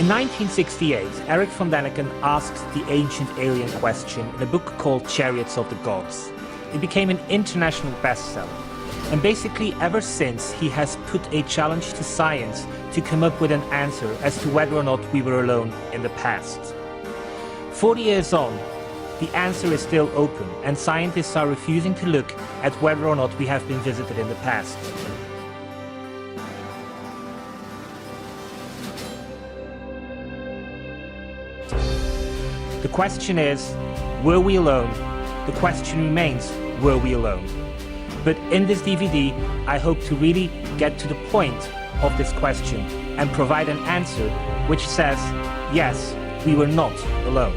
In 1968, Eric von Däniken asked the ancient alien question in a book called Chariots of the Gods. It became an international bestseller, and basically ever since he has put a challenge to science to come up with an answer as to whether or not we were alone in the past. 40 years on, the answer is still open, and scientists are refusing to look at whether or not we have been visited in the past. The question is, were we alone? The question remains, were we alone? But in this DVD, I hope to really get to the point of this question and provide an answer which says, yes, we were not alone.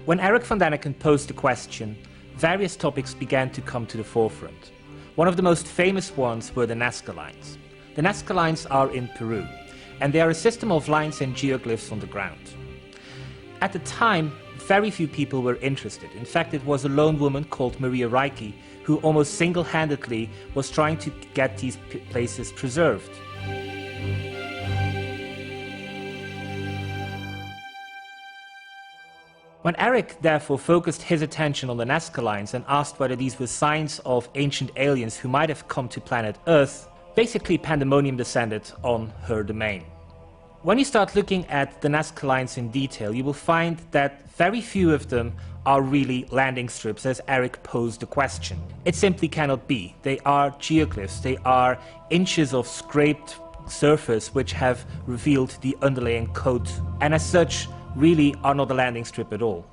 When Eric von Däniken posed the question, various topics began to come to the forefront. One of the most famous ones were the Nazca lines. The Nazca lines are in Peru, and they are a system of lines and geoglyphs on the ground. At the time, very few people were interested. In fact, it was a lone woman called Maria Reiki who almost single-handedly was trying to get these places preserved. When Eric therefore focused his attention on the Nazca lines and asked whether these were signs of ancient aliens who might have come to planet Earth, basically pandemonium descended on her domain. When you start looking at the Nazca lines in detail, you will find that very few of them are really landing strips, as Eric posed the question. It simply cannot be. They are geoglyphs, they are inches of scraped surface which have revealed the underlying code, and as such, really are not a landing strip at all.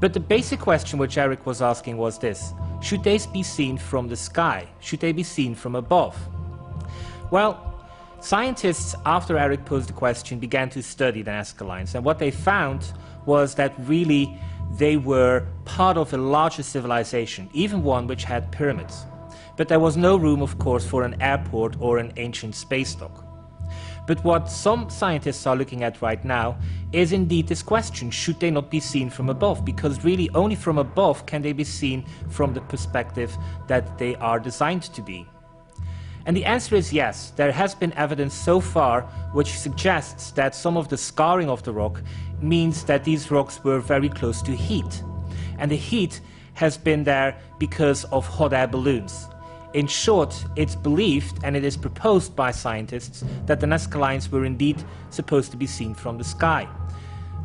But the basic question which Eric was asking was this: should they be seen from the sky? Should they be seen from above? Well, scientists, after Eric posed the question, began to study the Nazca lines, and what they found was that really they were part of a larger civilization, even one which had pyramids. But there was no room, of course, for an airport or an ancient space dock. But what some scientists are looking at right now is indeed this question: should they not be seen from above? Because really only from above can they be seen from the perspective that they are designed to be. And the answer is yes. There has been evidence so far which suggests that some of the scarring of the rock means that these rocks were very close to heat. And the heat has been there because of hot air balloons. In short, it's believed, and it is proposed by scientists, that the Nazca lines were indeed supposed to be seen from the sky.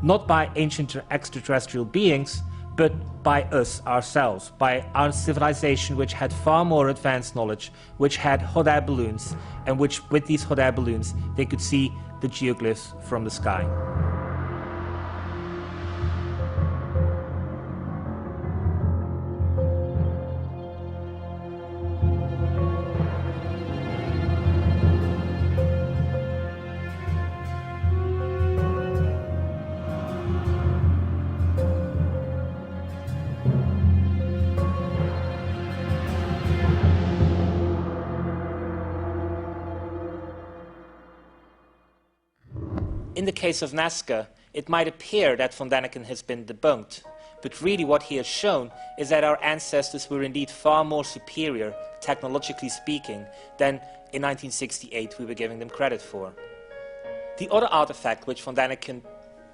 Not by ancient extraterrestrial beings, but by us ourselves, by our civilization, which had far more advanced knowledge, which had hot air balloons, and which, with these hot air balloons, they could see the geoglyphs from the sky. In the case of Nazca, it might appear that von Däniken has been debunked, but really what he has shown is that our ancestors were indeed far more superior, technologically speaking, than in 1968 we were giving them credit for. The other artifact which von Däniken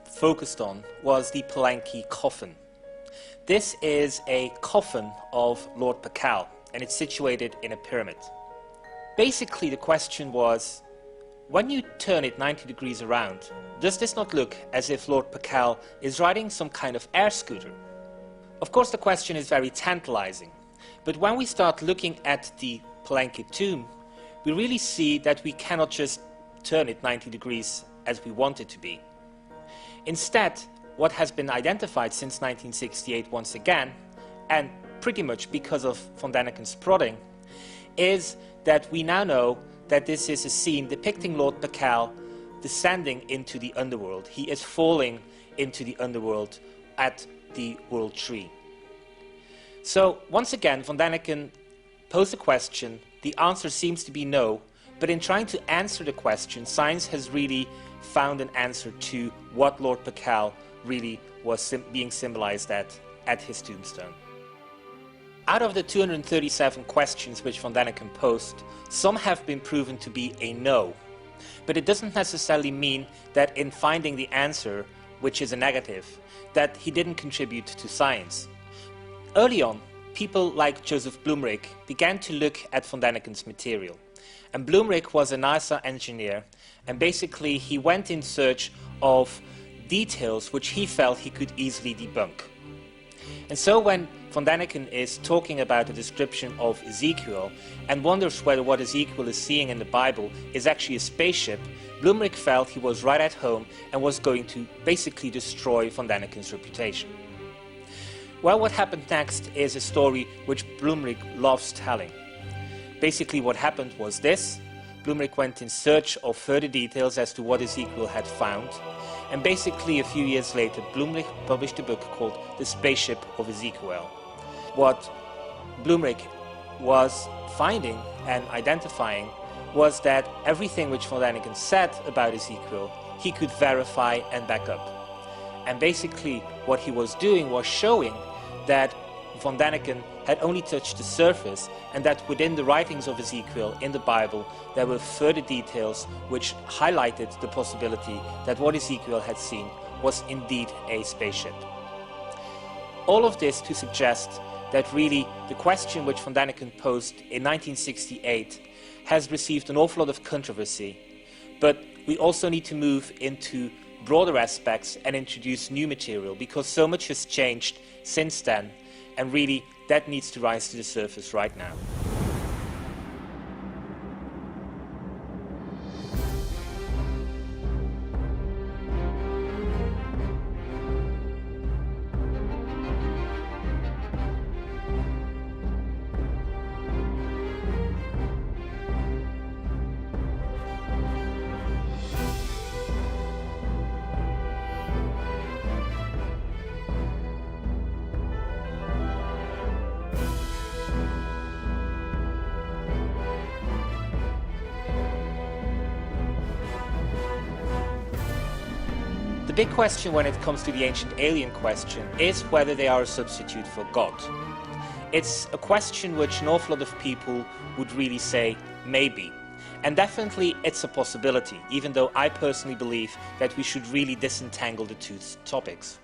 focused on was the Palenque coffin. This is a coffin of Lord Pakal, and it's situated in a pyramid. Basically, the question was, when you turn it 90 degrees around, does this not look as if Lord Pakal is riding some kind of air scooter? Of course, the question is very tantalizing, but when we start looking at the Palenque tomb, we really see that we cannot just turn it 90 degrees as we want it to be. Instead, what has been identified since 1968 once again, and pretty much because of von Däniken's prodding, is that we now know that this is a scene depicting Lord Pakal descending into the underworld. He is falling into the underworld at the World Tree. So once again, von Däniken posed a question. The answer seems to be no, but in trying to answer the question, science has really found an answer to what Lord Pakal really was being symbolized at his tombstone. Out of the 237 questions which von Däniken posed, some have been proven to be a no. But it doesn't necessarily mean that in finding the answer, which is a negative, that he didn't contribute to science. Early on, people like Joseph Blumrich began to look at von Däniken's material. And Blumrich was a NASA engineer, and basically he went in search of details which he felt he could easily debunk. And so when von Däniken is talking about a description of Ezekiel and wonders whether what Ezekiel is seeing in the Bible is actually a spaceship, Blumrich felt he was right at home and was going to basically destroy von Däniken's reputation. Well, what happened next is a story which Blumrich loves telling. Basically what happened was this. Blumrich went in search of further details as to what Ezekiel had found. And basically a few years later, Blumrich published a book called The Spaceship of Ezekiel. What Blumrich was finding and identifying was that everything which von Däniken said about Ezekiel, he could verify and back up. And basically what he was doing was showing that von Däniken had only touched the surface, and that within the writings of Ezekiel in the Bible there were further details which highlighted the possibility that what Ezekiel had seen was indeed a spaceship. All of this to suggest that really the question which von Däniken posed in 1968 has received an awful lot of controversy, but we also need to move into broader aspects and introduce new material, because so much has changed since then, and really that needs to rise to the surface right now. The big question when it comes to the ancient alien question is whether they are a substitute for God. It's a question which an awful lot of people would really say maybe. And definitely it's a possibility, even though I personally believe that we should really disentangle the two topics.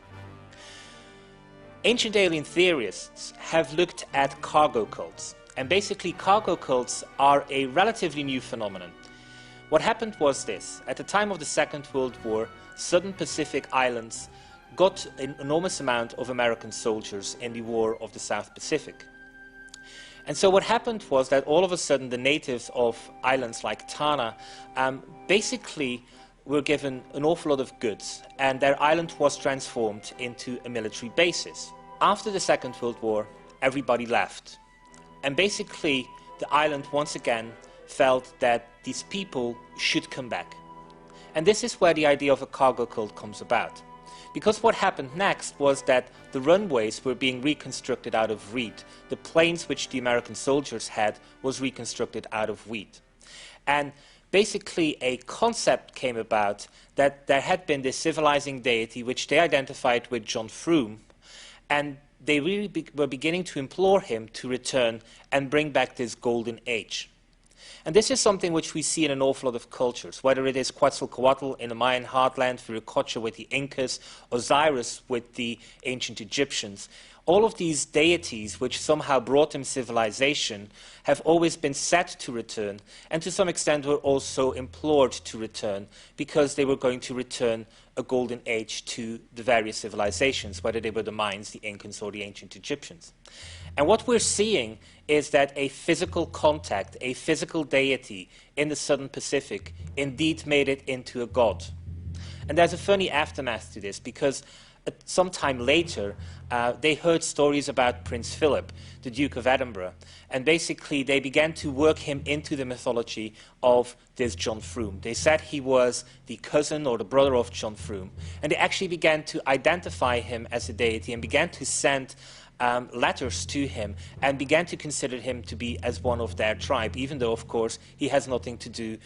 Ancient alien theorists have looked at cargo cults, and basically cargo cults are a relatively new phenomenon. What happened was this: at the time of the Second World War, southern Pacific islands got an enormous amount of American soldiers in the War of the South Pacific. And so what happened was that all of a sudden the natives of islands like Tanna basically were given an awful lot of goods, and their island was transformed into a military basis. After the Second World War, everybody left. And basically the island once again felt that these people should come back. And this is where the idea of a cargo cult comes about. Because what happened next was that the runways were being reconstructed out of reed. The planes which the American soldiers had was reconstructed out of wheat. And basically a concept came about that there had been this civilizing deity which they identified with John Frum, and they really were beginning to implore him to return and bring back this golden age. And this is something which we see in an awful lot of cultures, whether it is Quetzalcoatl in the Mayan heartland, Viracocha with the Incas, Osiris with the ancient Egyptians. All of these deities which somehow brought them civilization have always been said to return, and to some extent were also implored to return, because they were going to return a golden age to the various civilizations, whether they were the Mayans, the Incans, or the ancient Egyptians. And what we're seeing is that a physical contact, a physical deity in the Southern Pacific indeed made it into a god. And there's a funny aftermath to this, because some time later, they heard stories about Prince Philip, the Duke of Edinburgh, and basically they began to work him into the mythology of this John Frum. They said he was the cousin or the brother of John Frum, and they actually began to identify him as a deity and began to send letters to him and began to consider him to be as one of their tribe, even though, of course, he has nothing to do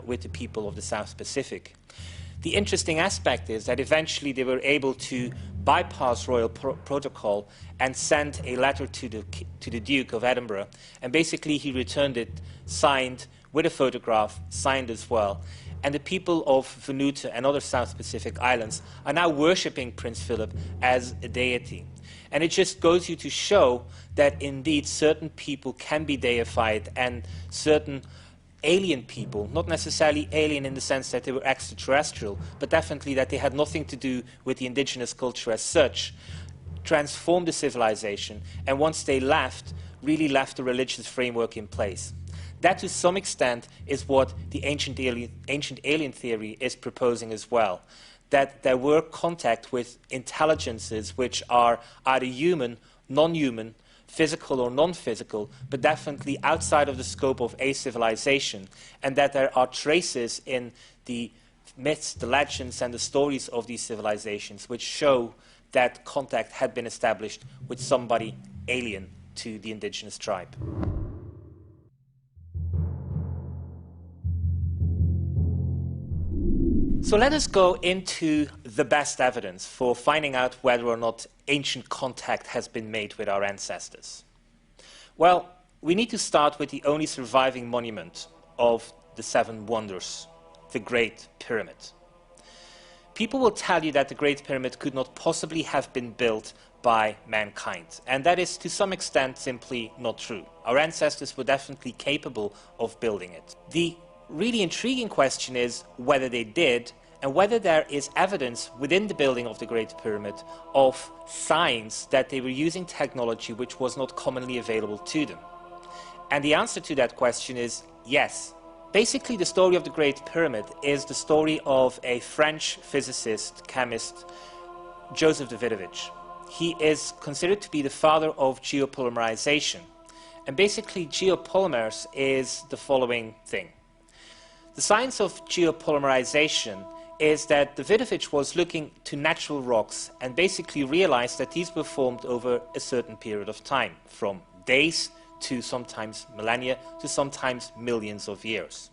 with the people of the South Pacific. The interesting aspect is that eventually they were able to bypass royal protocol and send a letter to the Duke of Edinburgh, and basically he returned it signed with a photograph, signed as well. And the people of Vanuatu and other South Pacific islands are now worshipping Prince Philip as a deity. And it just goes you to show that indeed certain people can be deified, and certain alien people, not necessarily alien in the sense that they were extraterrestrial, but definitely that they had nothing to do with the indigenous culture as such, transformed the civilization, and once they left, really left a religious framework in place. That to some extent is what the ancient alien theory is proposing as well, that there were contact with intelligences which are either human, non-human, physical or non-physical, but definitely outside of the scope of a civilization, and that there are traces in the myths, the legends, and the stories of these civilizations which show that contact had been established with somebody alien to the indigenous tribe. So let us go into the best evidence for finding out whether or not ancient contact has been made with our ancestors. Well, we need to start with the only surviving monument of the Seven Wonders, the Great Pyramid. People will tell you that the Great Pyramid could not possibly have been built by mankind, and that is to some extent simply not true. Our ancestors were definitely capable of building it. The really intriguing question is whether they did, and whether there is evidence within the building of the Great Pyramid of signs that they were using technology which was not commonly available to them. And the answer to that question is yes. Basically, the story of the Great Pyramid is the story of a French physicist, chemist, Joseph Davidovich. He is considered to be the father of geopolymerization. And basically, geopolymers is the following thing. The science of geopolymerization is that Davidovich was looking to natural rocks and basically realized that these were formed over a certain period of time, from days to sometimes millennia to sometimes millions of years.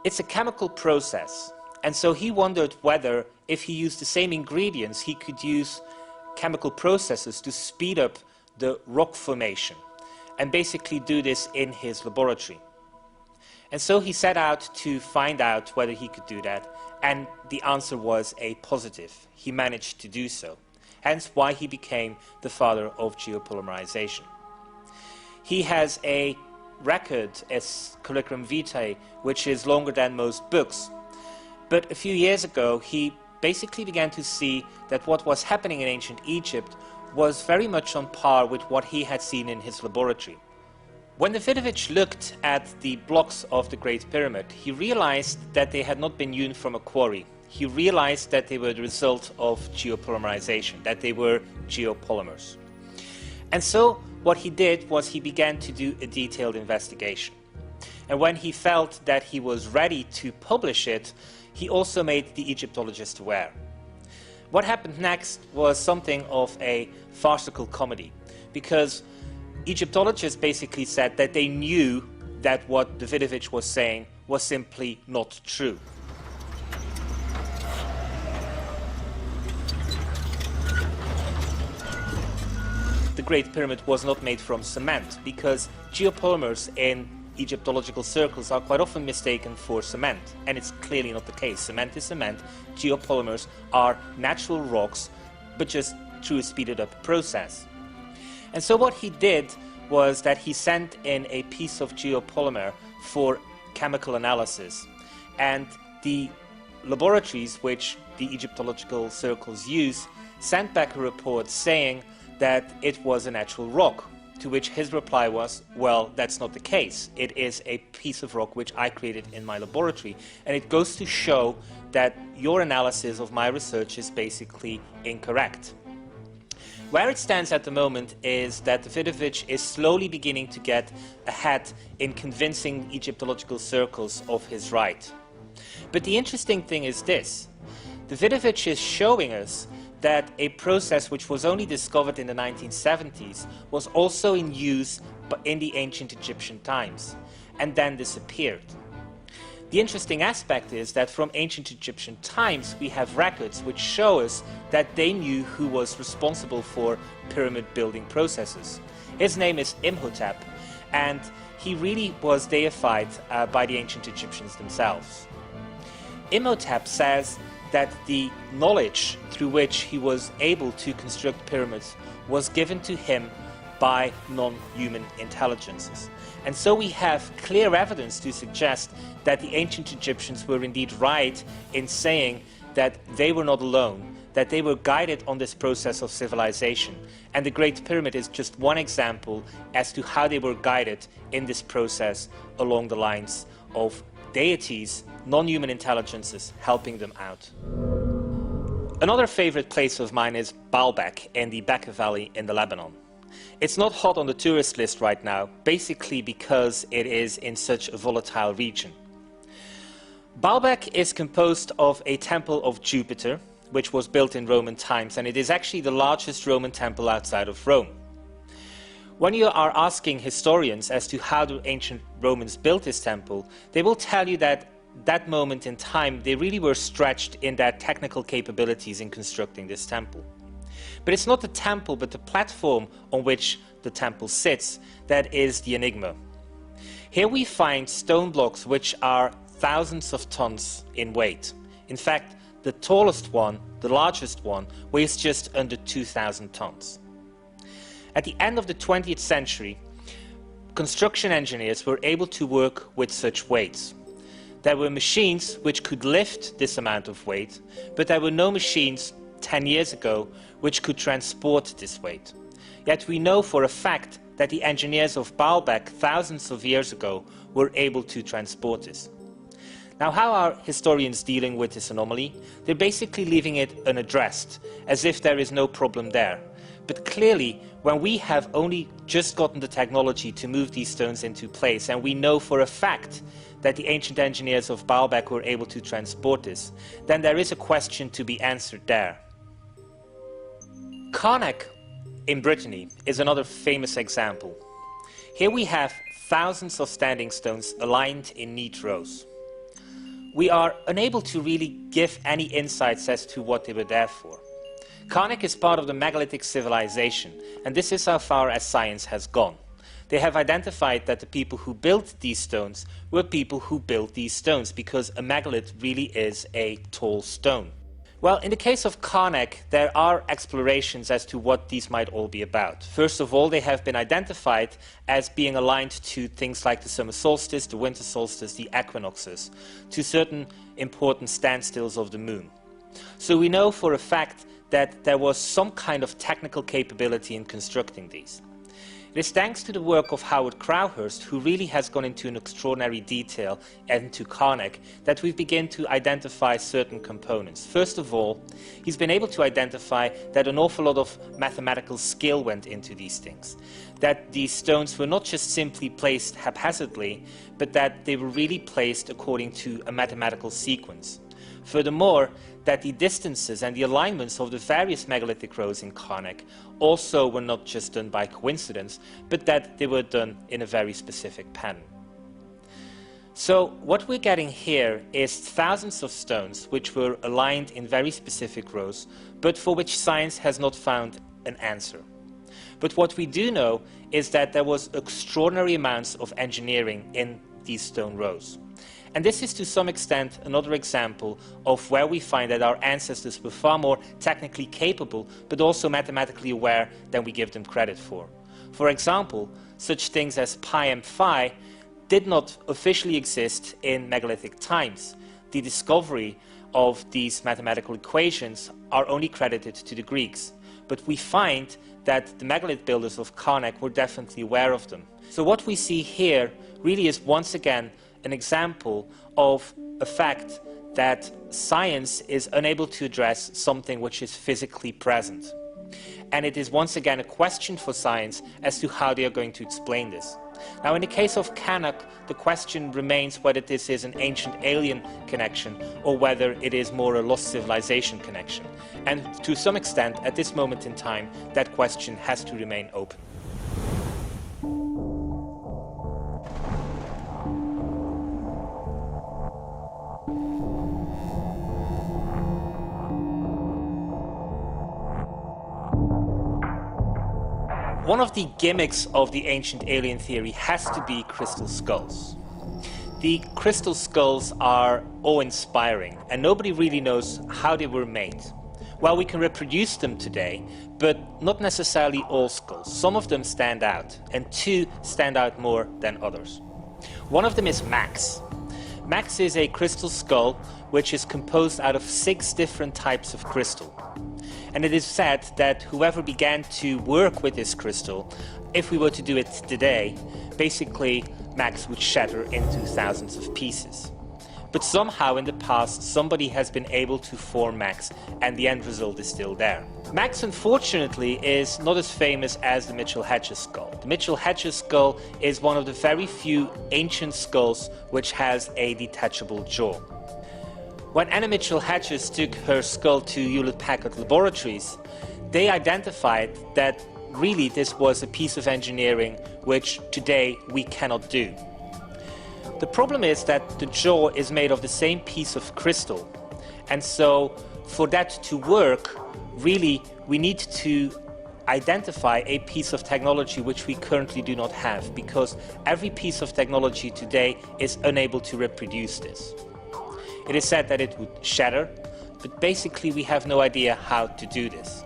It's a chemical process, and so he wondered whether, if he used the same ingredients, he could use chemical processes to speed up the rock formation, and basically do this in his laboratory. And so he set out to find out whether he could do that, and the answer was a positive. He managed to do so, hence why he became the father of geopolymerization. He has a record as curriculum vitae which is longer than most books, but a few years ago he basically began to see that what was happening in ancient Egypt was very much on par with what he had seen in his laboratory. When Davidovich looked at the blocks of the Great Pyramid, he realized that they had not been hewn from a quarry. He realized that they were the result of geopolymerization, that they were geopolymers. And so what he did was he began to do a detailed investigation. And when he felt that he was ready to publish it, he also made the Egyptologists aware. What happened next was something of a farcical comedy, because Egyptologists basically said that they knew that what Davidovich was saying was simply not true. The Great Pyramid was not made from cement, because geopolymers in Egyptological circles are quite often mistaken for cement, and it's clearly not the case. Cement is cement, geopolymers are natural rocks, but just through a speeded up process. And so what he did was that he sent in a piece of geopolymer for chemical analysis, and the laboratories which the Egyptological circles use sent back a report saying that it was a natural rock, to which his reply was, well, that's not the case. It is a piece of rock which I created in my laboratory, and it goes to show that your analysis of my research is basically incorrect. Where it stands at the moment is that Davidovich is slowly beginning to get ahead in convincing Egyptological circles of his right. But the interesting thing is this: Davidovich is showing us that a process which was only discovered in the 1970s was also in use in the ancient Egyptian times, and then disappeared. The interesting aspect is that from ancient Egyptian times we have records which show us that they knew who was responsible for pyramid building processes. His name is Imhotep, and he really was deified by the ancient Egyptians themselves. Imhotep says that the knowledge through which he was able to construct pyramids was given to him by non-human intelligences. And so we have clear evidence to suggest that the ancient Egyptians were indeed right in saying that they were not alone, that they were guided on this process of civilization. And the Great Pyramid is just one example as to how they were guided in this process along the lines of deities, non-human intelligences helping them out. Another favorite place of mine is Baalbek in the Bekaa Valley in the Lebanon. It's not hot on the tourist list right now, basically because it is in such a volatile region. Baalbek is composed of a temple of Jupiter, which was built in Roman times, and it is actually the largest Roman temple outside of Rome. When you are asking historians as to how the ancient Romans built this temple, they will tell you that that moment in time they really were stretched in their technical capabilities in constructing this temple. But it's not the temple, but the platform on which the temple sits that is the enigma. Here we find stone blocks which are thousands of tons in weight. In fact, the tallest one, the largest one, weighs just under 2,000 tons. At the end of the 20th century, construction engineers were able to work with such weights. There were machines which could lift this amount of weight, but there were no machines 10 years ago which could transport this weight. Yet we know for a fact that the engineers of Baalbek thousands of years ago were able to transport this. Now, how are historians dealing with this anomaly? They're basically leaving it unaddressed, as if there is no problem there. But clearly, when we have only just gotten the technology to move these stones into place, and we know for a fact that the ancient engineers of Baalbek were able to transport this, then there is a question to be answered there. Carnac in Brittany is another famous example. Here we have thousands of standing stones aligned in neat rows. We are unable to really give any insights as to what they were there for. Carnac is part of the megalithic civilization, and this is how far as science has gone. They have identified that the people who built these stones were people who built these stones, because a megalith really is a tall stone. Well, in the case of Carnac, there are explorations as to what these might all be about. First of all, they have been identified as being aligned to things like the summer solstice, the winter solstice, the equinoxes, to certain important standstills of the moon. So we know for a fact that there was some kind of technical capability in constructing these. It is thanks to the work of Howard Crowhurst, who really has gone into an extraordinary detail into Carnac, that we begin to identify certain components. First of all, he's been able to identify that an awful lot of mathematical skill went into these things. That these stones were not just simply placed haphazardly, but that they were really placed according to a mathematical sequence. Furthermore, that the distances and the alignments of the various megalithic rows in Carnac also were not just done by coincidence, but that they were done in a very specific pattern. So what we're getting here is thousands of stones which were aligned in very specific rows, but for which science has not found an answer. But what we do know is that there was extraordinary amounts of engineering in these stone rows. And this is to some extent another example of where we find that our ancestors were far more technically capable, but also mathematically aware than we give them credit for. For example, such things as pi and phi did not officially exist in megalithic times. The discovery of these mathematical equations are only credited to the Greeks. But we find that the megalith builders of Carnac were definitely aware of them. So what we see here really is once again an example of a fact that science is unable to address something which is physically present. And it is once again a question for science as to how they are going to explain this. Now, in the case of Carnac, the question remains whether this is an ancient alien connection or whether it is more a lost civilization connection. And to some extent, at this moment in time, that question has to remain open. One of the gimmicks of the ancient alien theory has to be crystal skulls. The crystal skulls are awe-inspiring, and nobody really knows how they were made. Well, we can reproduce them today, but not necessarily all skulls. Some of them stand out, and two stand out more than others. One of them is Max. Max is a crystal skull which is composed out of 6 different types of crystal. And it is said that whoever began to work with this crystal, if we were to do it today, basically Max would shatter into thousands of pieces. But somehow in the past somebody has been able to form Max, and the end result is still there. Max, unfortunately, is not as famous as the Mitchell-Hedges skull. The Mitchell-Hedges skull is one of the very few ancient skulls which has a detachable jaw. When Anna Mitchell-Hedges took her skull to Hewlett-Packard Laboratories, they identified that really this was a piece of engineering which today we cannot do. The problem is that the jaw is made of the same piece of crystal, and so for that to work, really we need to identify a piece of technology which we currently do not have, because every piece of technology today is unable to reproduce this. It is said that it would shatter, but basically we have no idea how to do this.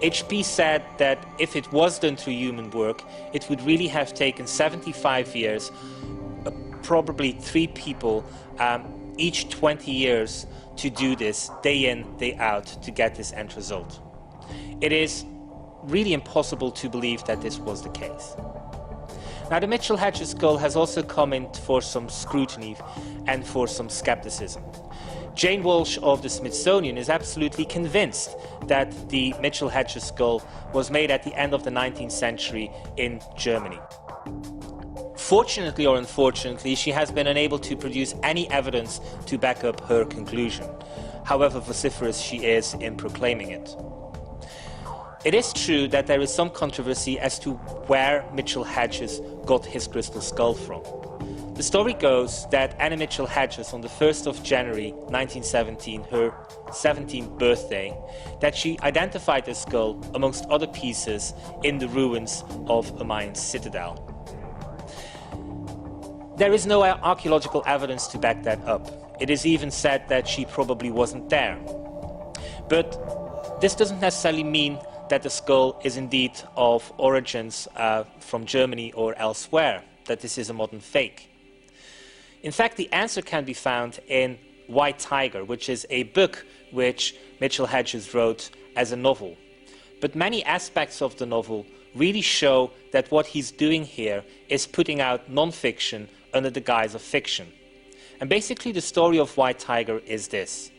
HP said that if it was done through human work, it would really have taken 75 years, probably 3 people, each 20 years to do this, day in, day out, to get this end result. It is really impossible to believe that this was the case. Now, the Mitchell-Hedges skull has also come in for some scrutiny and for some skepticism. Jane Walsh of the Smithsonian is absolutely convinced that the Mitchell-Hedges skull was made at the end of the 19th century in Germany. Fortunately or unfortunately, she has been unable to produce any evidence to back up her conclusion, however vociferous she is in proclaiming it. It is true that there is some controversy as to where Mitchell-Hedges got his crystal skull from. The story goes that Anna Mitchell-Hedges, on the 1st of January 1917, her 17th birthday, that she identified the skull amongst other pieces in the ruins of a Mayan citadel. There is no archaeological evidence to back that up. It is even said that she probably wasn't there. But this doesn't necessarily mean that the skull is indeed of origins from Germany or elsewhere, that this is a modern fake. In fact, the answer can be found in White Tiger, which is a book which Mitchell Hedges wrote as a novel. But many aspects of the novel really show that what he's doing here is putting out non-fiction under the guise of fiction. And basically the story of White Tiger is this.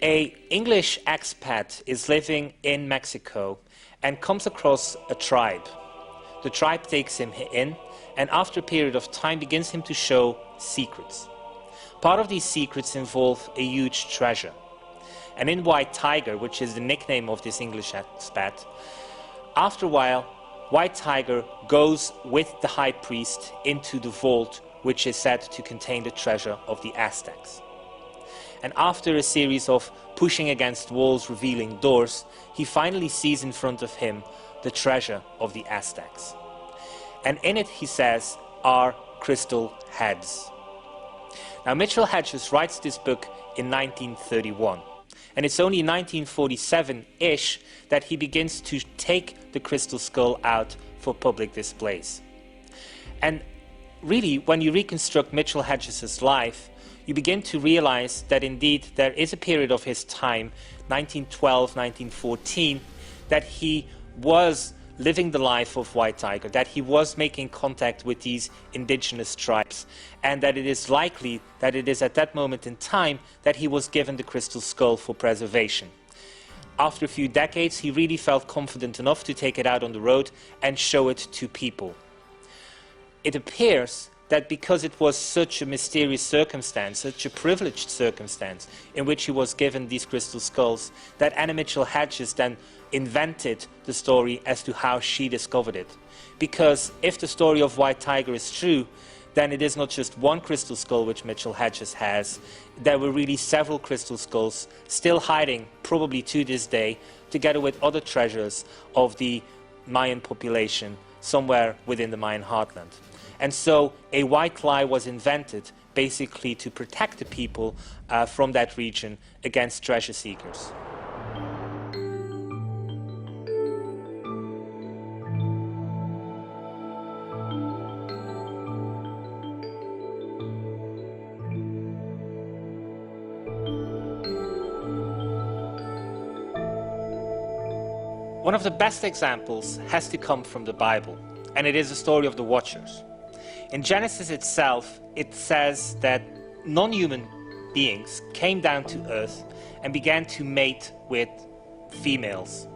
An English expat is living in Mexico and comes across a tribe. The tribe takes him in, and after a period of time begins him to show secrets. Part of these secrets involve a huge treasure. And in White Tiger, which is the nickname of this English expat, after a while, White Tiger goes with the high priest into the vault which is said to contain the treasure of the Aztecs. And after a series of pushing against walls revealing doors, he finally sees in front of him the treasure of the Aztecs. And in it, he says, are crystal heads. Now, Mitchell Hedges writes this book in 1931. And it's only in 1947-ish that he begins to take the crystal skull out for public displays. And really, when you reconstruct Mitchell Hedges' life, you begin to realize that indeed there is a period of his time, 1912, 1914, that he was living the life of White Tiger, that he was making contact with these indigenous tribes, and that it is likely that it is at that moment in time that he was given the crystal skull for preservation. After a few decades, he really felt confident enough to take it out on the road and show it to people. It appears that because it was such a mysterious circumstance, such a privileged circumstance in which he was given these crystal skulls, that Anna Mitchell Hedges then invented the story as to how she discovered it. Because if the story of White Tiger is true, then it is not just one crystal skull which Mitchell Hedges has. There were really several crystal skulls still hiding, probably to this day, together with other treasures of the Mayan population somewhere within the Mayan heartland. And so a white lie was invented basically to protect the people from that region against treasure seekers. One of the best examples has to come from the Bible, and it is the story of the Watchers. In Genesis itself, it says that non-human beings came down to earth and began to mate with females.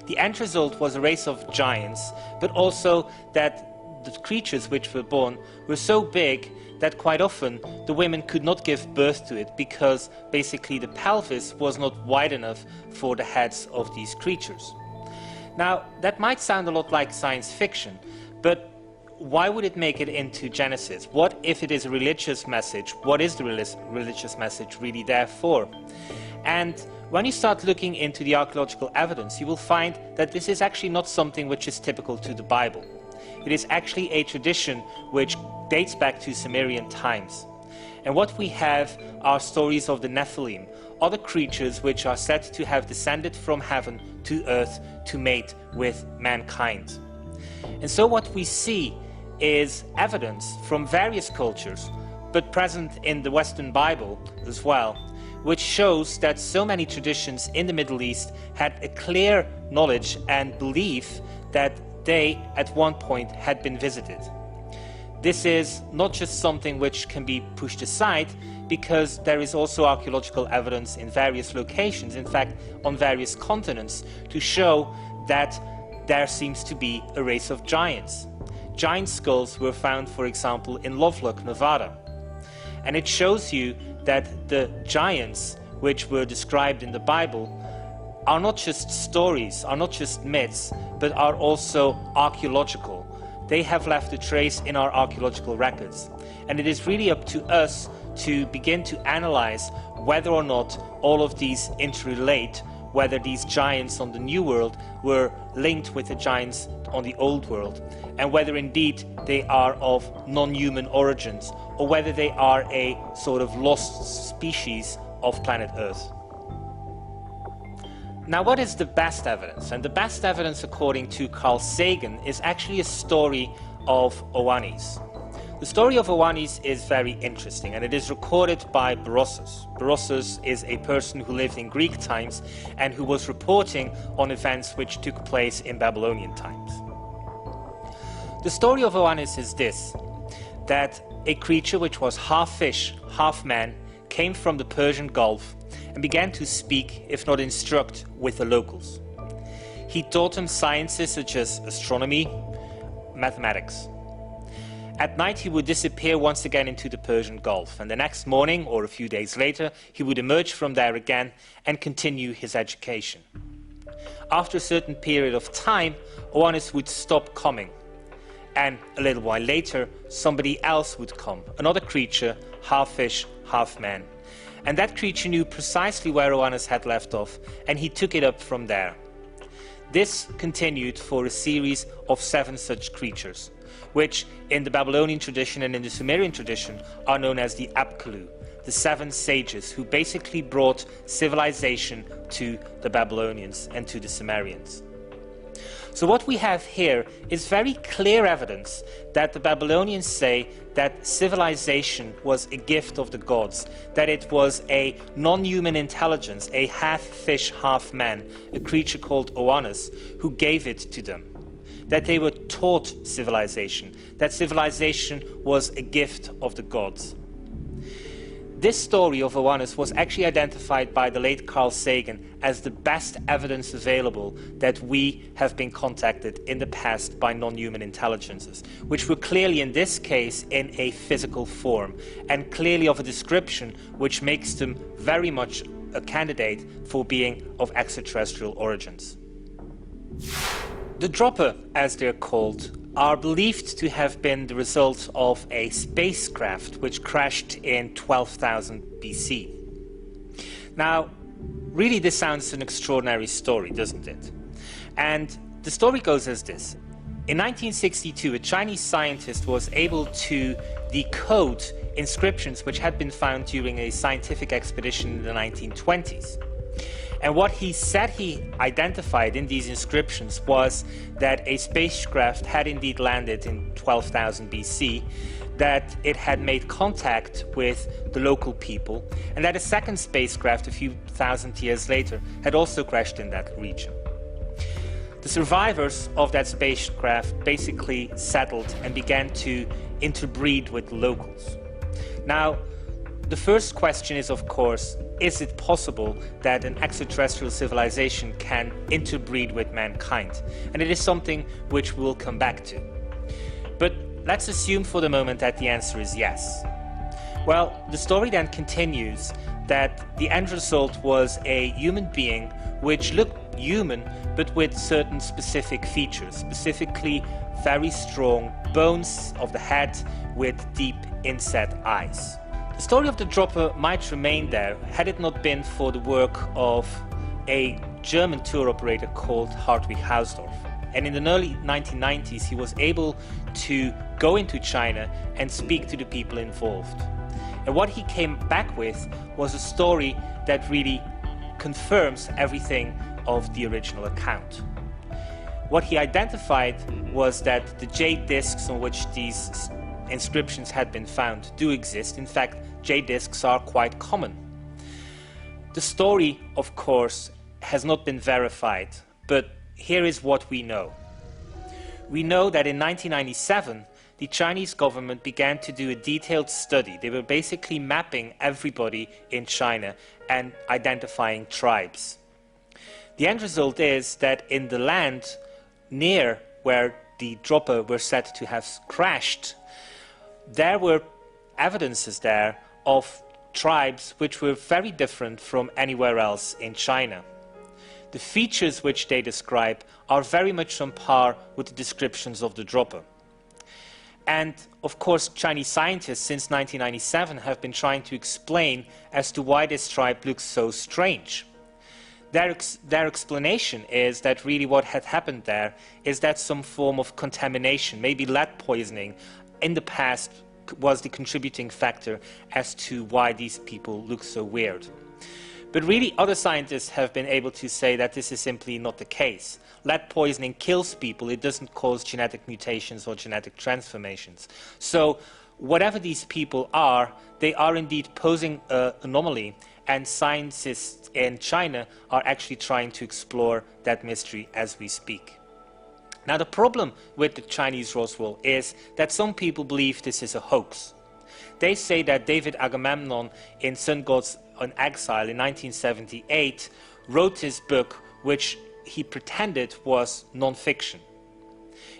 The end result was a race of giants, but also that the creatures which were born were so big that quite often the women could not give birth to it because basically the pelvis was not wide enough for the heads of these creatures. Now, that might sound a lot like science fiction, but why would it make it into Genesis? What if it is a religious message? What is the religious message really there for? And when you start looking into the archaeological evidence, you will find that this is actually not something which is typical to the Bible. It is actually a tradition which dates back to Sumerian times. And what we have are stories of the Nephilim, other creatures which are said to have descended from heaven to earth to mate with mankind. And so what we see is evidence from various cultures, but present in the Western Bible as well, which shows that so many traditions in the Middle East had a clear knowledge and belief that they at one point had been visited. This is not just something which can be pushed aside, because there is also archaeological evidence in various locations, in fact on various continents, to show that there seems to be a race of giants. Giant skulls were found, for example, in Lovelock, Nevada. And it shows you that the giants which were described in the Bible are not just stories, are not just myths, but are also archaeological. They have left a trace in our archaeological records. And it is really up to us to begin to analyze whether or not all of these interrelate, whether these giants on the New World were linked with the giants on the Old World, and whether indeed they are of non-human origins, or whether they are a sort of lost species of planet Earth. Now, what is the best evidence? And the best evidence, according to Carl Sagan, is actually a story of Oannes. The story of Oannes is very interesting, and it is recorded by Berossus. Berossus is a person who lived in Greek times and who was reporting on events which took place in Babylonian times. The story of Oannes is this, that a creature which was half fish, half man, came from the Persian Gulf and began to speak, if not instruct, with the locals. He taught them sciences such as astronomy, mathematics. At night he would disappear once again into the Persian Gulf, and the next morning, or a few days later, he would emerge from there again and continue his education. After a certain period of time, Oannes would stop coming, and a little while later, somebody else would come, another creature, half fish, half man. And that creature knew precisely where Oannes had left off, and he took it up from there. This continued for a series of 7 such creatures, which in the Babylonian tradition and in the Sumerian tradition are known as the Apkallu, the 7 sages who basically brought civilization to the Babylonians and to the Sumerians. So what we have here is very clear evidence that the Babylonians say that civilization was a gift of the gods, that it was a non-human intelligence, a half-fish, half-man, a creature called Oannes, who gave it to them. That they were taught civilization, that civilization was a gift of the gods. This story of Oannes was actually identified by the late Carl Sagan as the best evidence available that we have been contacted in the past by non-human intelligences, which were clearly in this case in a physical form, and clearly of a description which makes them very much a candidate for being of extraterrestrial origins. The Dropper, as they're called, are believed to have been the result of a spacecraft which crashed in 12,000 BC. Now, really this sounds an extraordinary story, doesn't it? And the story goes as this. In 1962, a Chinese scientist was able to decode inscriptions which had been found during a scientific expedition in the 1920s. And what he said he identified in these inscriptions was that a spacecraft had indeed landed in 12,000 BC, that it had made contact with the local people, and that a second spacecraft a few thousand years later had also crashed in that region. The survivors of that spacecraft basically settled and began to interbreed with the locals. Now, the first question is, of course, is it possible that an extraterrestrial civilization can interbreed with mankind? And it is something which we'll come back to. But let's assume for the moment that the answer is yes. Well, the story then continues that the end result was a human being which looked human but with certain specific features, specifically very strong bones of the head with deep inset eyes. The story of the Dropper might remain there had it not been for the work of a German tour operator called Hartwig Hausdorff. And in the early 1990s he was able to go into China and speak to the people involved. And what he came back with was a story that really confirms everything of the original account. What he identified was that the jade discs on which these inscriptions had been found do exist. In fact, jade discs are quite common. The story, of course, has not been verified, but here is what we know. We know that in 1997, the Chinese government began to do a detailed study. They were basically mapping everybody in China and identifying tribes. The end result is that in the land near where the Dropper were said to have crashed, there were evidences there of tribes which were very different from anywhere else in China. The features which they describe are very much on par with the descriptions of the Dropper. And of course, Chinese scientists since 1997 have been trying to explain as to why this tribe looks so strange. Their explanation is that really what had happened there is that some form of contamination, maybe lead poisoning, in the past was the contributing factor as to why these people look so weird. But really other scientists have been able to say that this is simply not the case. Lead poisoning kills people, it doesn't cause genetic mutations or genetic transformations. So whatever these people are, they are indeed posing an anomaly, and scientists in China are actually trying to explore that mystery as we speak. Now, the problem with the Chinese Roswell is that some people believe this is a hoax. They say that David Agamemnon in Sun Gods in Exile in 1978 wrote this book which he pretended was non-fiction.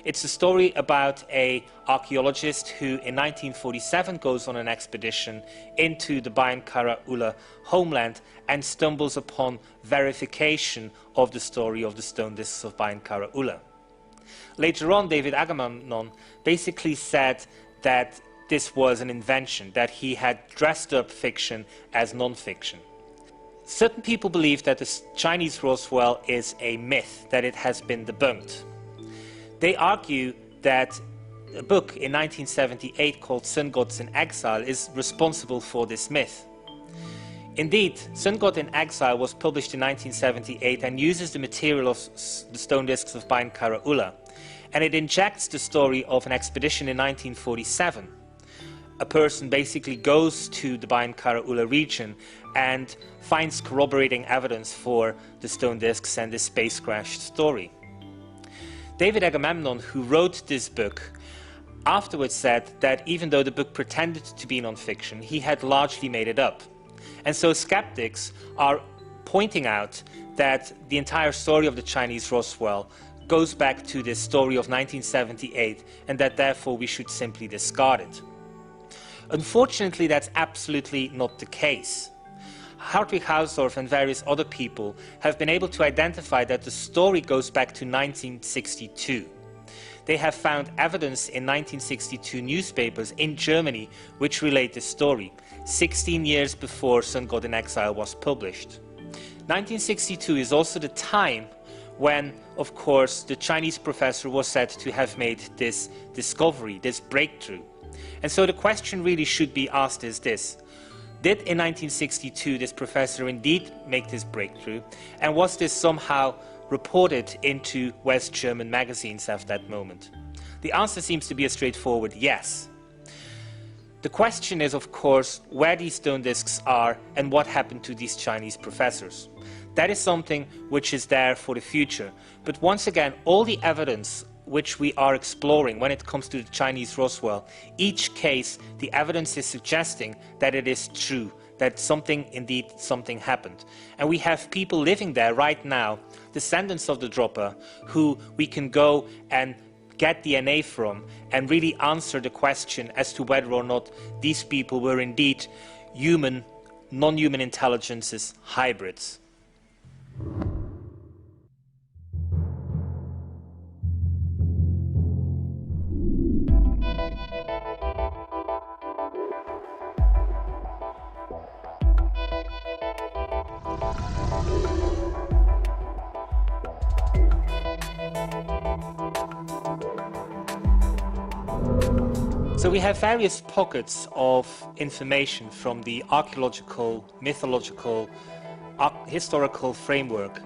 It's a story about an archaeologist who in 1947 goes on an expedition into the Bayan Kara Ula homeland and stumbles upon verification of the story of the stone discs of Bayan Kara Ula. Later on, David Agamemnon basically said that this was an invention, that he had dressed up fiction as non-fiction. Certain people believe that the Chinese Roswell is a myth, that it has been debunked. They argue that a book in 1978 called Sun Gods in Exile is responsible for this myth. Indeed, Sun God in Exile was published in 1978 and uses the material of the stone discs of Bayan Kara Ula, and it injects the story of an expedition in 1947. A person basically goes to the Bayan Kara Ula region and finds corroborating evidence for the stone discs and the space crash story. David Agamemnon, who wrote this book, afterwards said that even though the book pretended to be non-fiction, he had largely made it up. And so skeptics are pointing out that the entire story of the Chinese Roswell goes back to this story of 1978, and that therefore we should simply discard it. Unfortunately, that's absolutely not the case. Hartwig Hausdorff and various other people have been able to identify that the story goes back to 1962. They have found evidence in 1962 newspapers in Germany which relate the story, 16 years before Sun God in Exile was published. 1962 is also the time when, of course, the Chinese professor was said to have made this discovery, this breakthrough. And so the question really should be asked is this: did in 1962 this professor indeed make this breakthrough, and was this somehow reported into West German magazines at that moment? The answer seems to be a straightforward yes. The question is, of course, where these stone discs are and what happened to these Chinese professors. That is something which is there for the future. But once again, all the evidence which we are exploring when it comes to the Chinese Roswell, each case, the evidence is suggesting that it is true, that something happened. And we have people living there right now, descendants of the dropper, who we can go and get DNA from and really answer the question as to whether or not these people were indeed human, non-human intelligences, hybrids. So we have various pockets of information from the archaeological, mythological, historical framework.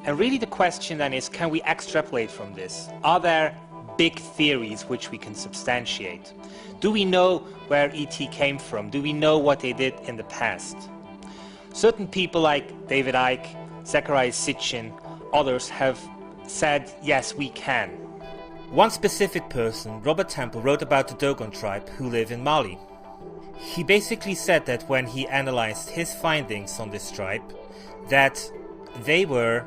And really the question then is, can we extrapolate from this? Are there big theories which we can substantiate? Do we know where ET came from? Do we know what they did in the past? Certain people like David Icke, Zecharia Sitchin, others have said, yes, we can. One specific person, Robert Temple, wrote about the Dogon tribe who live in Mali. He basically said that when he analyzed his findings on this tribe, that they were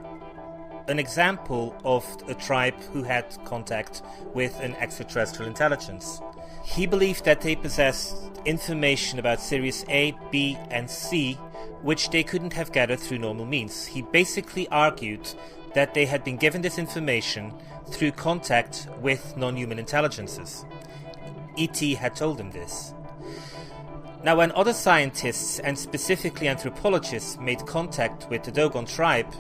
an example of a tribe who had contact with an extraterrestrial intelligence. He believed that they possessed information about Sirius A, B, and C, which they couldn't have gathered through normal means. He basically argued that they had been given this information through contact with non-human intelligences. E.T. had told them this. Now, when other scientists, and specifically anthropologists, made contact with the Dogon tribe,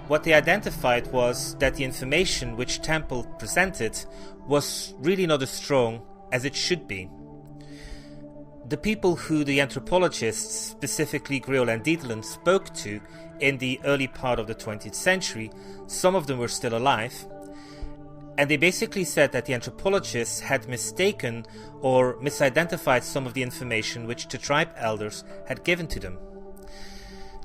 what they identified was that the information which Temple presented was really not as strong as it should be. The people who the anthropologists, specifically Griol and Dieterlen, spoke to in the early part of the 20th century, some of them were still alive, And they basically said that the anthropologists had mistaken or misidentified some of the information which the tribe elders had given to them.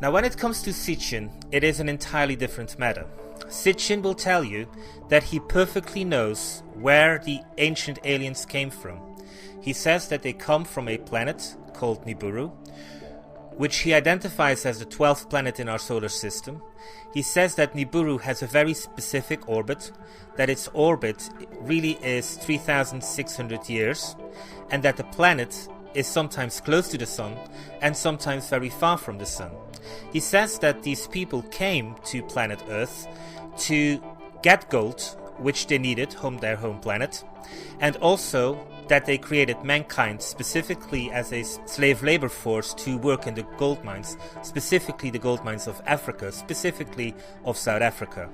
Now, when it comes to Sitchin, it is an entirely different matter. Sitchin will tell you that he perfectly knows where the ancient aliens came from. He says that they come from a planet called Nibiru, which he identifies as the 12th planet in our solar system. He says that Nibiru has a very specific orbit, that its orbit really is 3,600 years, and that the planet is sometimes close to the Sun and sometimes very far from the Sun. He says that these people came to planet Earth to get gold, which they needed on their home planet, and also that they created mankind specifically as a slave labor force to work in the gold mines, specifically the gold mines of Africa, specifically of South Africa.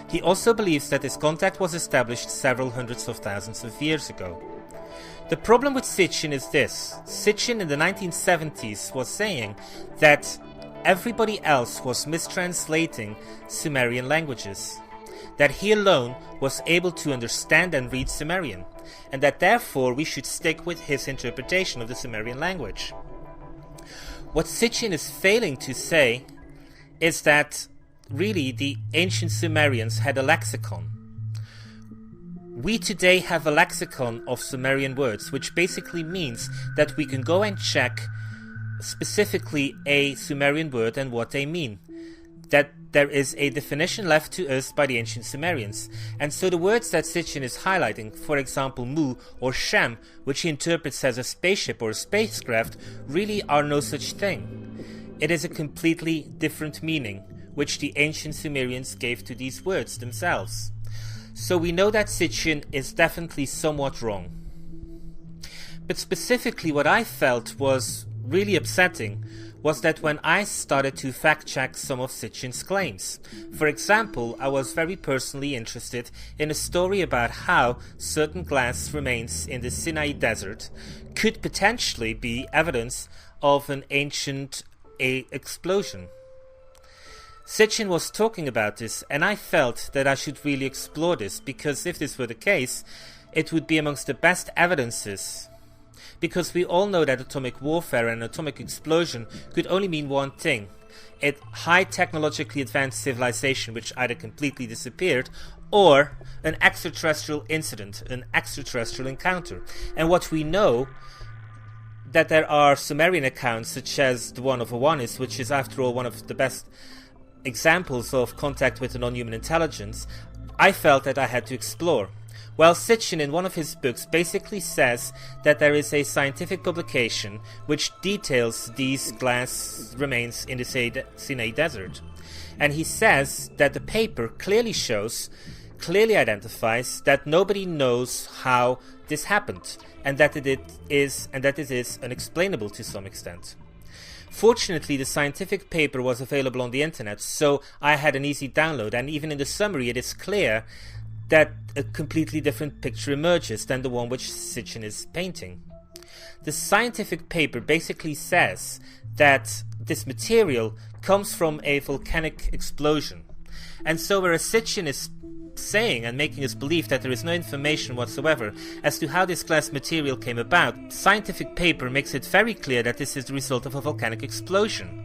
He also believes that this contact was established several hundreds of thousands of years ago. The problem with Sitchin is this. Sitchin in the 1970s was saying that everybody else was mistranslating Sumerian languages, that he alone was able to understand and read Sumerian, and that therefore we should stick with his interpretation of the Sumerian language. What Sitchin is failing to say is that really the ancient Sumerians had a lexicon. We today have a lexicon of Sumerian words, which basically means that we can go and check specifically a Sumerian word and what they mean. That there is a definition left to us by the ancient Sumerians. And so the words that Sitchin is highlighting, for example Mu or Shem, which he interprets as a spaceship or a spacecraft, really are no such thing. It is a completely different meaning, which the ancient Sumerians gave to these words themselves. So we know that Sitchin is definitely somewhat wrong. But specifically what I felt was really upsetting was that when I started to fact-check some of Sitchin's claims. For example, I was very personally interested in a story about how certain glass remains in the Sinai Desert could potentially be evidence of an ancient explosion. Sitchin was talking about this, and I felt that I should really explore this, because if this were the case, it would be amongst the best evidences. Because we all know that atomic warfare and atomic explosion could only mean one thing: a high technologically advanced civilization which either completely disappeared, or an extraterrestrial incident, an extraterrestrial encounter. And what we know, that there are Sumerian accounts such as the one of Oannes, which is after all one of the best examples of contact with a non-human intelligence, I felt that I had to explore. Well, Sitchin in one of his books basically says that there is a scientific publication which details these glass remains in the Sinai Desert. And he says that the paper clearly identifies that nobody knows how this happened, and that it is unexplainable to some extent. Fortunately, the scientific paper was available on the internet, so I had an easy download, and even in the summary it is clear that a completely different picture emerges than the one which Sitchin is painting. The scientific paper basically says that this material comes from a volcanic explosion. And so whereas Sitchin is saying and making us believe that there is no information whatsoever as to how this glass material came about, scientific paper makes it very clear that this is the result of a volcanic explosion.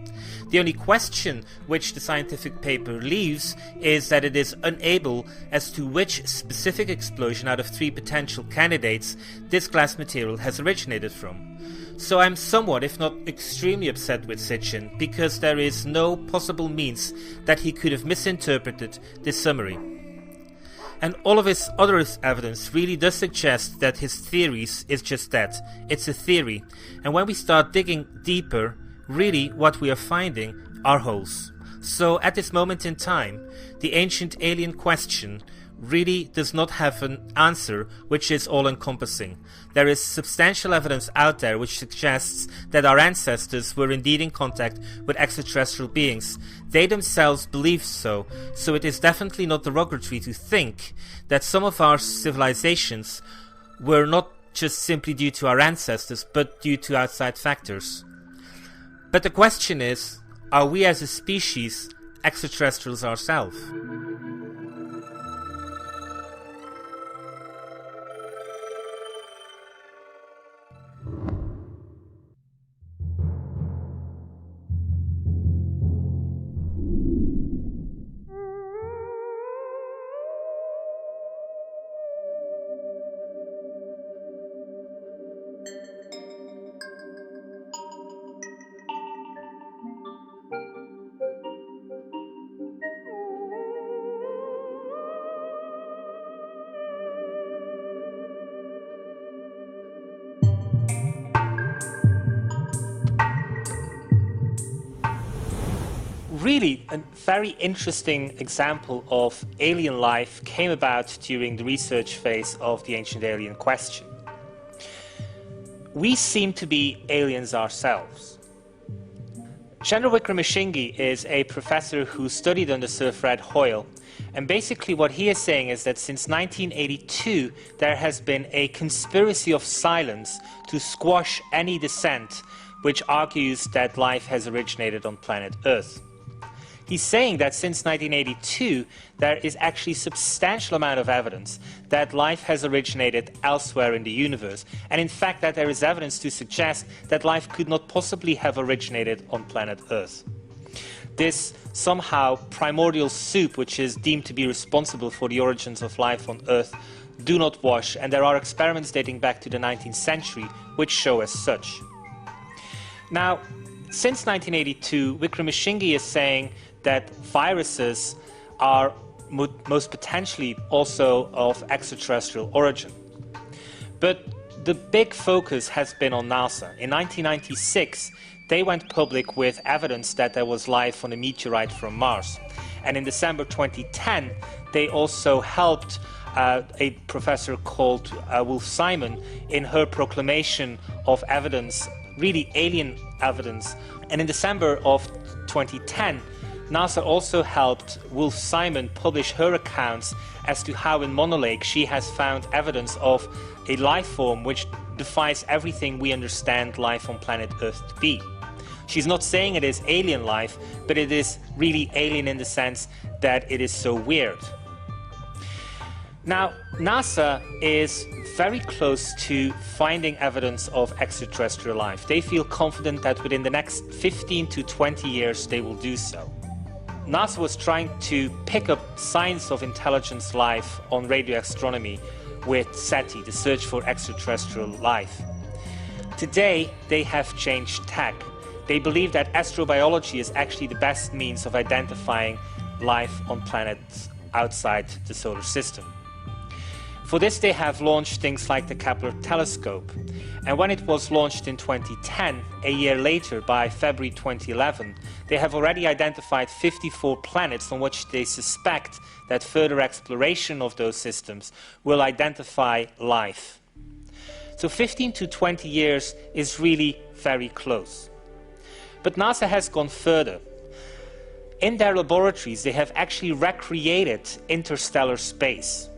The only question which the scientific paper leaves is that it is unable as to which specific explosion out of 3 potential candidates this glass material has originated from. So I'm somewhat, if not extremely upset with Sitchin, because there is no possible means that he could have misinterpreted this summary. And all of his other evidence really does suggest that his theories is just that. It's a theory. And when we start digging deeper, really what we are finding are holes. So at this moment in time, the ancient alien question really does not have an answer which is all-encompassing. There is substantial evidence out there which suggests that our ancestors were indeed in contact with extraterrestrial beings. They themselves believe so, so it is definitely not derogatory to think that some of our civilizations were not just simply due to our ancestors, but due to outside factors. But the question is, are we as a species extraterrestrials ourselves? really, a very interesting example of alien life came about during the research phase of the ancient alien question. We seem to be aliens ourselves. Chandra Wickramasinghe is a professor who studied under Sir Fred Hoyle, and basically what he is saying is that since 1982 there has been a conspiracy of silence to squash any dissent which argues that life has originated on planet Earth. He's saying that since 1982 there is actually a substantial amount of evidence that life has originated elsewhere in the universe, and in fact that there is evidence to suggest that life could not possibly have originated on planet Earth. This somehow primordial soup which is deemed to be responsible for the origins of life on Earth do not wash, and there are experiments dating back to the 19th century which show as such. Now, since 1982, Wickramasinghe is saying that viruses are most potentially also of extraterrestrial origin. But the big focus has been on NASA. In 1996, they went public with evidence that there was life on a meteorite from Mars. And in December 2010, they also helped a professor called Wolf Simon in her proclamation of evidence, really alien evidence. And in December of 2010, NASA also helped Wolf Simon publish her accounts as to how in Mono Lake she has found evidence of a life form which defies everything we understand life on planet Earth to be. She's not saying it is alien life, but it is really alien in the sense that it is so weird. Now, NASA is very close to finding evidence of extraterrestrial life. They feel confident that within the next 15 to 20 years they will do so. NASA was trying to pick up signs of intelligence life on radio astronomy with SETI, the Search for Extraterrestrial Life. Today, they have changed tack. They believe that astrobiology is actually the best means of identifying life on planets outside the solar system. For this, they have launched things like the Kepler telescope. And when it was launched in 2010, a year later, by February 2011, they have already identified 54 planets on which they suspect that further exploration of those systems will identify life. So 15 to 20 years is really very close. But NASA has gone further. In their laboratories, they have actually recreated interstellar space.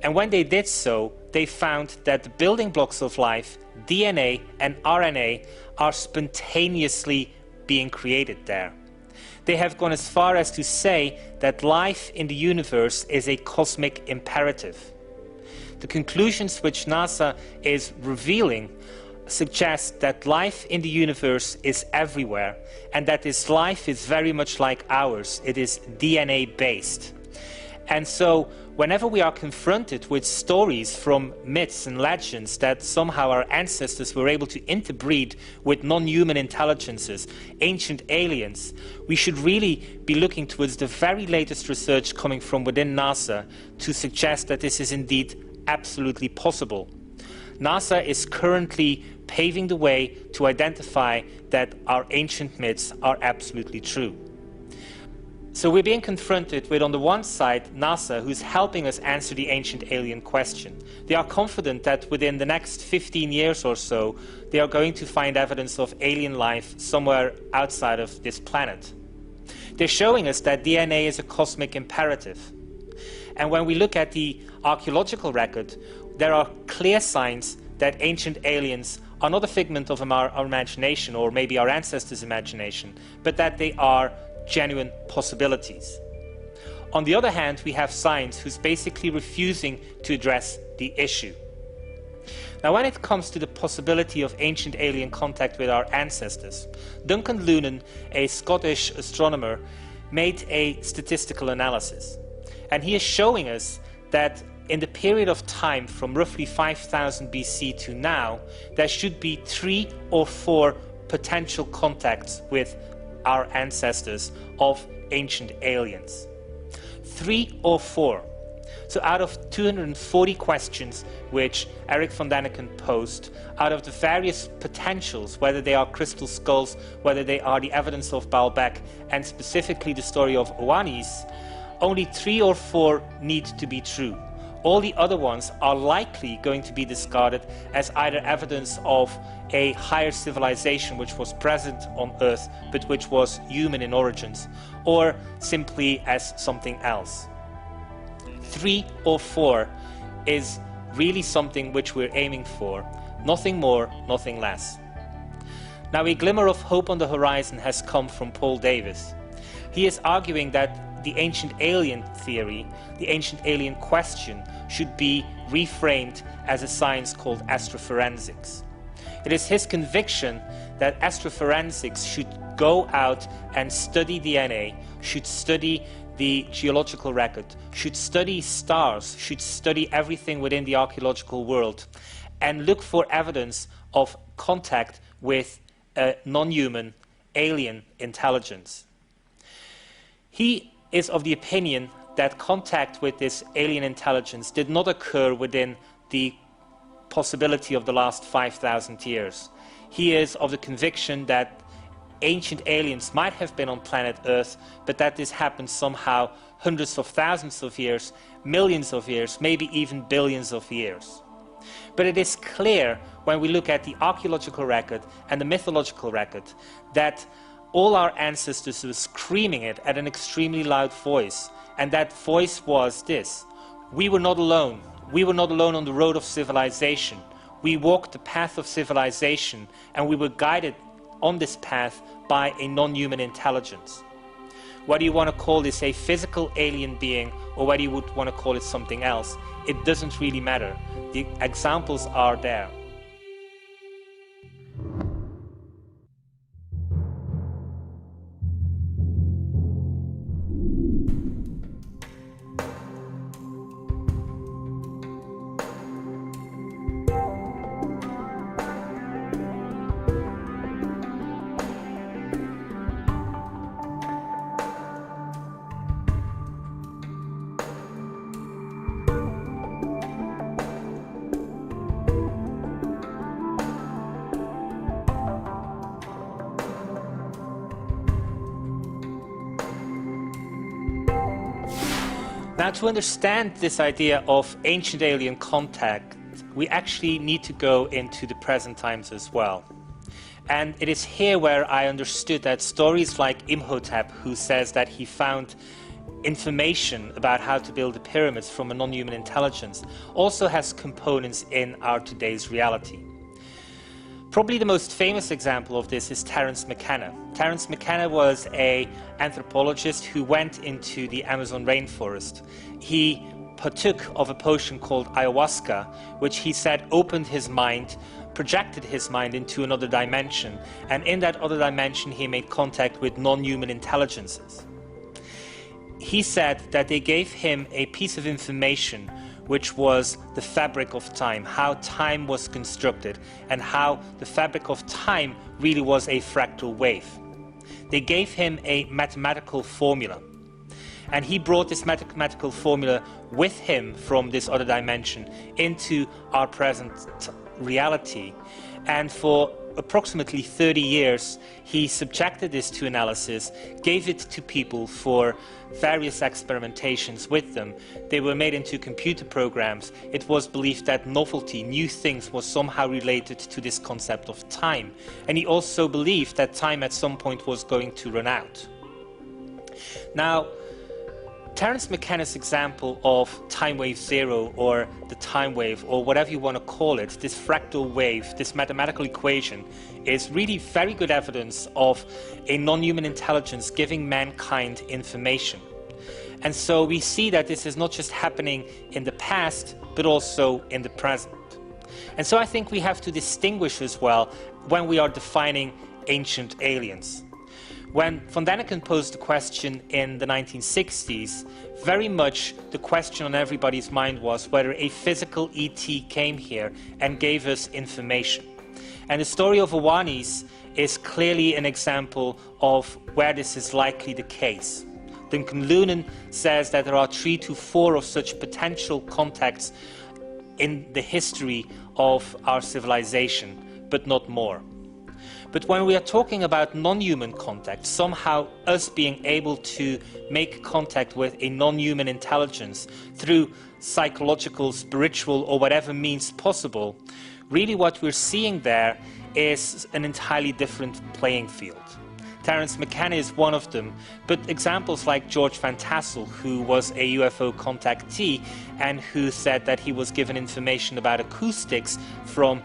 And when they did so, they found that the building blocks of life, DNA and RNA, are spontaneously being created there. They have gone as far as to say that life in the universe is a cosmic imperative. The conclusions which NASA is revealing suggest that life in the universe is everywhere, and that this life is very much like ours. It is DNA based. And so whenever we are confronted with stories from myths and legends that somehow our ancestors were able to interbreed with non-human intelligences, ancient aliens, we should really be looking towards the very latest research coming from within NASA to suggest that this is indeed absolutely possible. NASA is currently paving the way to identify that our ancient myths are absolutely true. So we're being confronted with, on the one side, NASA, who's helping us answer the ancient alien question. They are confident that within the next 15 years or so, they are going to find evidence of alien life somewhere outside of this planet. They're showing us that DNA is a cosmic imperative. And when we look at the archaeological record, there are clear signs that ancient aliens are not a figment of our imagination, or maybe our ancestors' imagination, but that they are genuine possibilities. On the other hand, we have science who's basically refusing to address the issue. Now, when it comes to the possibility of ancient alien contact with our ancestors, Duncan Lunan, a Scottish astronomer, made a statistical analysis. And he is showing us that in the period of time from roughly 5000 BC to now, there should be 3 or 4 potential contacts with our ancestors of ancient aliens. 3 or 4. So out of 240 questions which Eric von Däniken posed, out of the various potentials, whether they are crystal skulls, whether they are the evidence of Baalbek, and specifically the story of Oannes, only 3 or 4 need to be true. All the other ones are likely going to be discarded as either evidence of a higher civilization which was present on Earth but which was human in origins, or simply as something else. 3 or 4 is really something which we're aiming for. Nothing more, nothing less. Now, a glimmer of hope on the horizon has come from Paul Davies. He is arguing that the ancient alien theory, the ancient alien question, should be reframed as a science called astroforensics. It is his conviction that astroforensics should go out and study DNA, should study the geological record, should study stars, should study everything within the archaeological world, and look for evidence of contact with a non-human alien intelligence. He is of the opinion that contact with this alien intelligence did not occur within the possibility of the last 5,000 years. He is of the conviction that ancient aliens might have been on planet Earth, but that this happened somehow hundreds of thousands of years, millions of years, maybe even billions of years. But it is clear when we look at the archaeological record and the mythological record that all our ancestors were screaming it at an extremely loud voice, and that voice was this: we were not alone. We were not alone on the road of civilization. We walked the path of civilization, and we were guided on this path by a non-human intelligence. Whether you want to call this a physical alien being or whether you would want to call it something else, it doesn't really matter. The examples are there. Now, to understand this idea of ancient alien contact, we actually need to go into the present times as well. And it is here where I understood that stories like Imhotep, who says that he found information about how to build the pyramids from a non-human intelligence, also has components in our today's reality. Probably the most famous example of this is Terence McKenna. Terence McKenna was an anthropologist who went into the Amazon rainforest. He partook of a potion called ayahuasca, which he said opened his mind, projected his mind into another dimension, and in that other dimension he made contact with non-human intelligences. He said that they gave him a piece of information which was the fabric of time, how time was constructed, and how the fabric of time really was a fractal wave. They gave him a mathematical formula, and he brought this mathematical formula with him from this other dimension into our present reality. And for approximately 30 years, he subjected this to analysis, gave it to people for various experimentations with them. They were made into computer programs. It was believed that novelty, new things, was somehow related to this concept of time. And he also believed that time at some point was going to run out. Now, Terence McKenna's example of time wave zero, or the time wave, or whatever you want to call it, this fractal wave, this mathematical equation, is really very good evidence of a non-human intelligence giving mankind information. And so we see that this is not just happening in the past, but also in the present. And so I think we have to distinguish as well when we are defining ancient aliens. When von Däniken posed the question in the 1960s, very much the question on everybody's mind was whether a physical ET came here and gave us information. And the story of Oannes is clearly an example of where this is likely the case. Duncan Lunan says that there are 3 to 4 of such potential contacts in the history of our civilization, but not more. But when we are talking about non-human contact, somehow us being able to make contact with a non-human intelligence through psychological, spiritual, or whatever means possible, really what we're seeing there is an entirely different playing field. Terence McKenna is one of them, but examples like George Van Tassel, who was a UFO contactee and who said that he was given information about acoustics from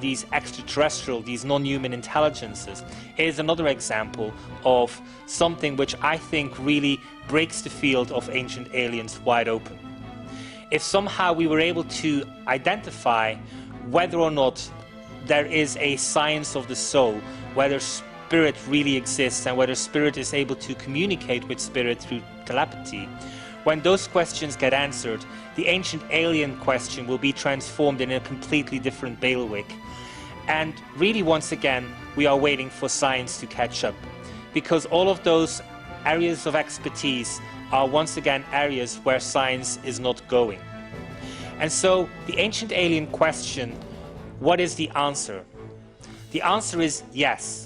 these extraterrestrial, these non-human intelligences, is another example of something which I think really breaks the field of ancient aliens wide open. If somehow we were able to identify whether or not there is a science of the soul, whether spirit really exists and whether spirit is able to communicate with spirit through telepathy, when those questions get answered, the ancient alien question will be transformed in a completely different bailiwick. And really, once again, we are waiting for science to catch up, because all of those areas of expertise are once again areas where science is not going. And so the ancient alien question, what is the answer? The answer is yes.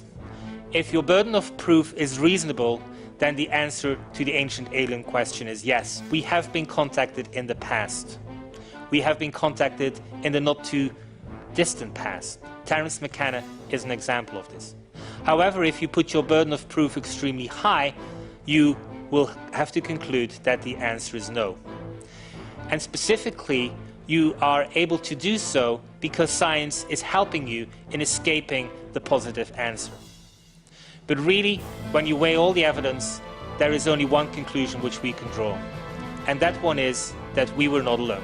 If your burden of proof is reasonable, then the answer to the ancient alien question is yes. We have been contacted in the past. We have been contacted in the not too distant past. Terence McKenna is an example of this. However, if you put your burden of proof extremely high, you will have to conclude that the answer is no. And specifically, you are able to do so because science is helping you in escaping the positive answer. But really, when you weigh all the evidence, there is only one conclusion which we can draw. And that one is that we were not alone.